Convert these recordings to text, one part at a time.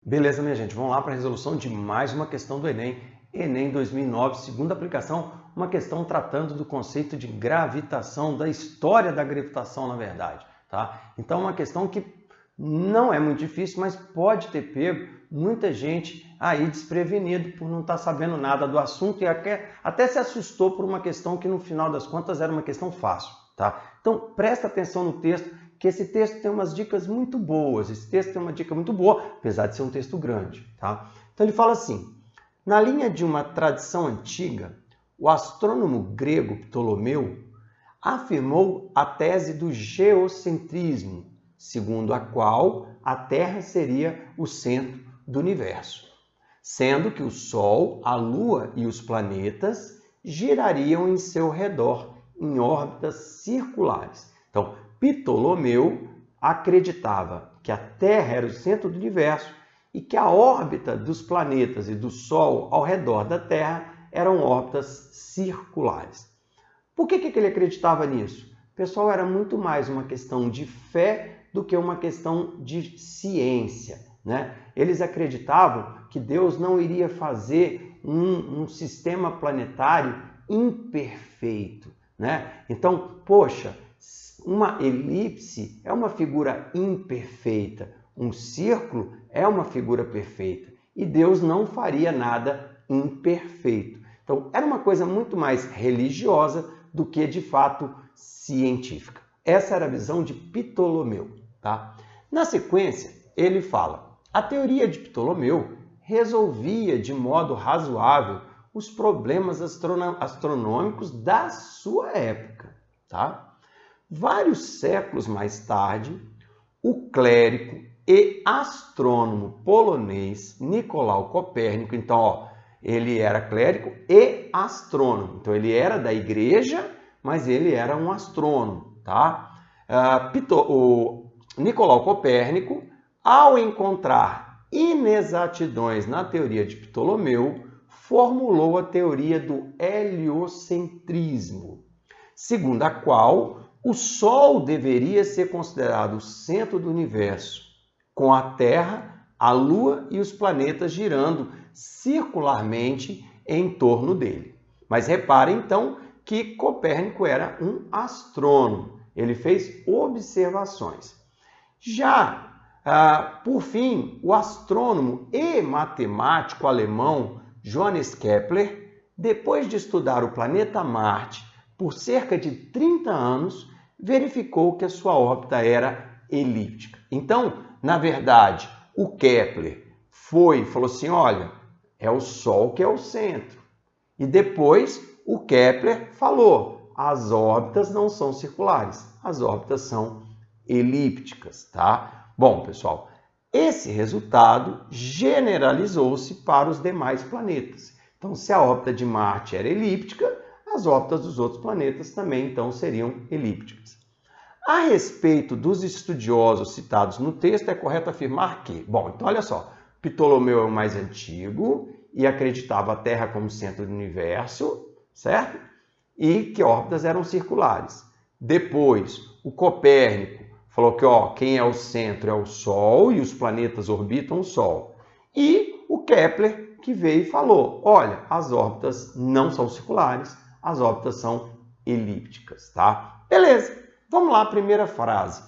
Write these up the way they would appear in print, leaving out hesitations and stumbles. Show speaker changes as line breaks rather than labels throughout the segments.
Beleza, minha gente, vamos lá para a resolução de mais uma questão do Enem. Enem 2009, segunda aplicação, uma questão tratando do conceito de gravitação, da história da gravitação, na verdade. Tá? Então, uma questão que não é muito difícil, mas pode ter pego muita gente aí desprevenido por não estar sabendo nada do assunto e até se assustou por uma questão que, no final das contas, era uma questão fácil. Tá? Então, presta atenção no texto, que esse texto tem umas dicas muito boas. Esse texto tem uma dica muito boa, apesar de ser um texto grande. Tá? Então ele fala assim: na linha de uma tradição antiga, o astrônomo grego Ptolomeu afirmou a tese do geocentrismo, segundo a qual a Terra seria o centro do universo, sendo que o Sol, a Lua e os planetas girariam em seu redor em órbitas circulares. Então, Ptolomeu acreditava que a Terra era o centro do universo e que a órbita dos planetas e do Sol ao redor da Terra eram órbitas circulares. Por que ele acreditava nisso? Pessoal, era muito mais uma questão de fé do que uma questão de ciência, né? Eles acreditavam que Deus não iria fazer um sistema planetário imperfeito, né? Então, poxa, uma elipse é uma figura imperfeita, um círculo é uma figura perfeita e Deus não faria nada imperfeito. Então, era uma coisa muito mais religiosa do que, de fato, científica. Essa era a visão de Ptolomeu. Tá? Na sequência, ele fala: a teoria de Ptolomeu resolvia de modo razoável os problemas astronômicos da sua época. Tá? Vários séculos mais tarde, o clérigo e astrônomo polonês Nicolau Copérnico, então, ele era clérigo e astrônomo, então ele era da igreja, mas ele era um astrônomo, tá? O Nicolau Copérnico, ao encontrar inexatidões na teoria de Ptolomeu, formulou a teoria do heliocentrismo, segundo a qual o Sol deveria ser considerado o centro do universo, com a Terra, a Lua e os planetas girando circularmente em torno dele. Mas reparem então que Copérnico era um astrônomo, ele fez observações. Já, por fim, o astrônomo e matemático alemão Johannes Kepler, depois de estudar o planeta Marte por cerca de 30 anos, verificou que a sua órbita era elíptica. Então, na verdade, o Kepler falou assim: olha, é o Sol que é o centro. E depois o Kepler falou: as órbitas não são circulares, as órbitas são elípticas, tá? Bom, pessoal, esse resultado generalizou-se para os demais planetas. Então, se a órbita de Marte era elíptica, as órbitas dos outros planetas também, então, seriam elípticas. A respeito dos estudiosos citados no texto, é correto afirmar que... Bom, então olha só, Ptolomeu é o mais antigo e acreditava a Terra como centro do universo, certo? E que órbitas eram circulares. Depois, o Copérnico falou que quem é o centro é o Sol e os planetas orbitam o Sol. E o Kepler que veio e falou: olha, as órbitas não são circulares, as órbitas são elípticas, tá? Beleza, vamos lá, primeira frase.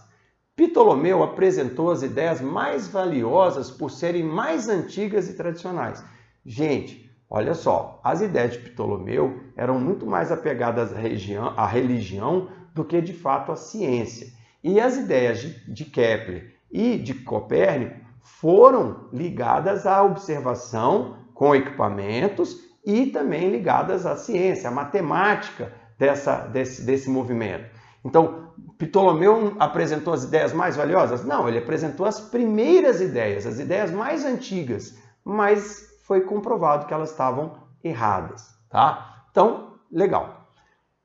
Ptolomeu apresentou as ideias mais valiosas por serem mais antigas e tradicionais. Gente, olha só, as ideias de Ptolomeu eram muito mais apegadas à religião do que, de fato, à ciência. E as ideias de Kepler e de Copérnico foram ligadas à observação com equipamentos e também ligadas à ciência, à matemática desse movimento. Então, Ptolomeu apresentou as ideias mais valiosas? Não, ele apresentou as primeiras ideias, as ideias mais antigas, mas foi comprovado que elas estavam erradas, tá? Então, legal.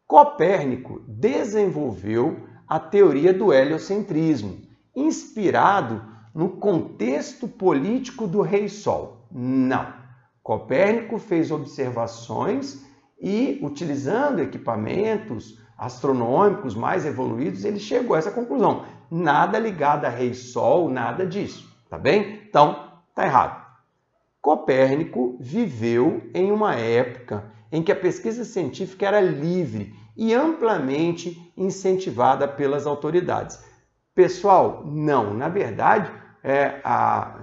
Copérnico desenvolveu a teoria do heliocentrismo, inspirado no contexto político do Rei Sol. Não. Copérnico fez observações e, utilizando equipamentos astronômicos mais evoluídos, ele chegou a essa conclusão. Nada ligado a Rei Sol, nada disso, tá bem? Então, Está errado. Copérnico viveu em uma época em que a pesquisa científica era livre e amplamente incentivada pelas autoridades. Pessoal, não. Na verdade,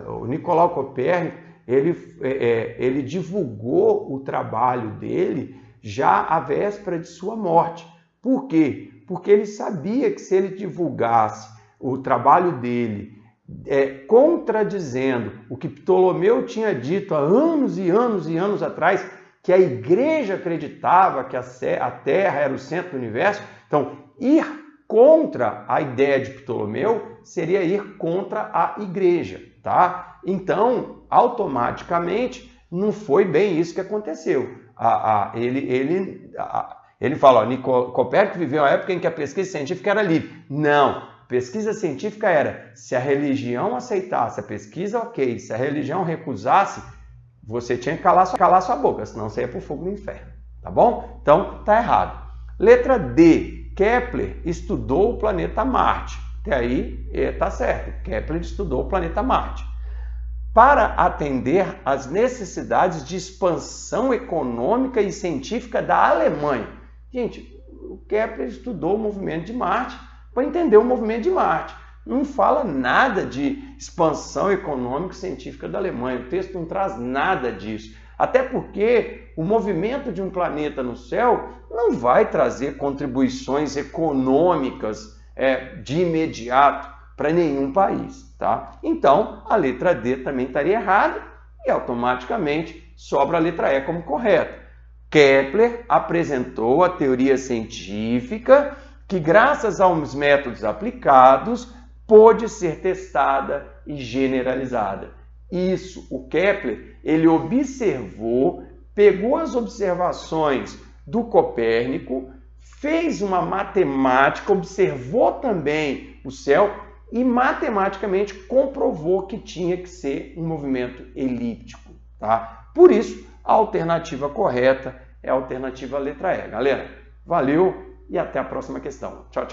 o Nicolau Copérnico ele divulgou o trabalho dele já à véspera de sua morte. Por quê? Porque ele sabia que se ele divulgasse o trabalho dele contradizendo o que Ptolomeu tinha dito há anos e anos e anos atrás, que a igreja acreditava que a Terra era o centro do universo, então ir contra a ideia de Ptolomeu seria ir contra a igreja, tá? Então, automaticamente, não foi bem isso que aconteceu. Ele fala, Copérnico viveu uma época em que a pesquisa científica era livre. Não, pesquisa científica era, se a religião aceitasse a pesquisa, ok. Se a religião recusasse, você tinha que calar sua boca, senão você ia para o fogo do inferno, tá bom? Então, tá errado. Letra D, Kepler estudou o planeta Marte. Até aí, tá certo, Kepler estudou o planeta Marte. Para atender às necessidades de expansão econômica e científica da Alemanha. Gente, o Kepler estudou o movimento de Marte para entender o movimento de Marte. Não fala nada de expansão econômica e científica da Alemanha. O texto não traz nada disso. Até porque o movimento de um planeta no céu não vai trazer contribuições econômicas de imediato para nenhum país, tá? Então, a letra D também estaria errada e automaticamente sobra a letra E como correta. Kepler apresentou a teoria científica que, graças aos métodos aplicados, pôde ser testada e generalizada. Isso, o Kepler, ele observou, pegou as observações do Copérnico, fez uma matemática, observou também o céu e matematicamente comprovou que tinha que ser um movimento elíptico, tá? Por isso, a alternativa correta é a alternativa letra E. Galera, valeu e até a próxima questão. Tchau, tchau.